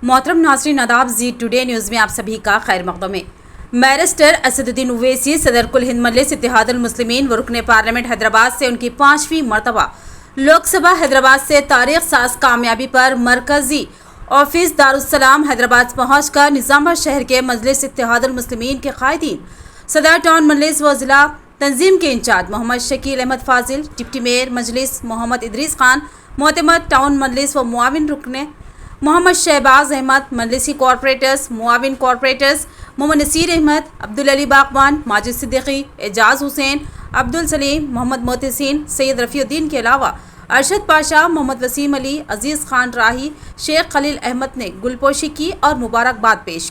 मोहतरम नाज़रीन आदाब, जी टुडे न्यूज़ में आप सभी का खैर मक़दम है। बैरिस्टर असदुद्दीन ओवैसी सदर कुल हिंद मजलिस इत्तेहादुल मुस्लिमीन व रुकने पार्लियामेंट हैदराबाद से उनकी 5वीं मरतबा लोकसभा हैदराबाद से तारीख साज कामयाबी पर मरकजी ऑफिस दारुस्सलाम हैदराबाद पहुँचकर निज़ामाबाद शहर के मजलिस इत्तेहादुल मुस्लिमीन के कायदीन, सदर टाउन मजलिस व ज़िला तंजीम के इंचार्ज मोहम्मद शकील अहमद फाजिल, डिप्टी मेयर मजलिस मोहम्मद इदरीस खान, मोतमद टाउन मजलिस व मुआविन रुकने मोहम्मद शहबाज अहमद, मजलिसी कॉर्पोरेटर्स, मुआविन कॉर्पोरेटर्स मोहम्मद नसीर अहमद, अब्दुल अली बागवान, माजिद सिद्दीकी, एजाज हुसैन, अब्दुल सलीम, मोहम्मद मोहसिन, सैयद रफ़ीउद्दीन के अलावा अरशद पाशा, मोहम्मद वसीम अली, अजीज़ खान राही, शेख खलील अहमद ने गुलपोशी की और मुबारकबाद पेश की।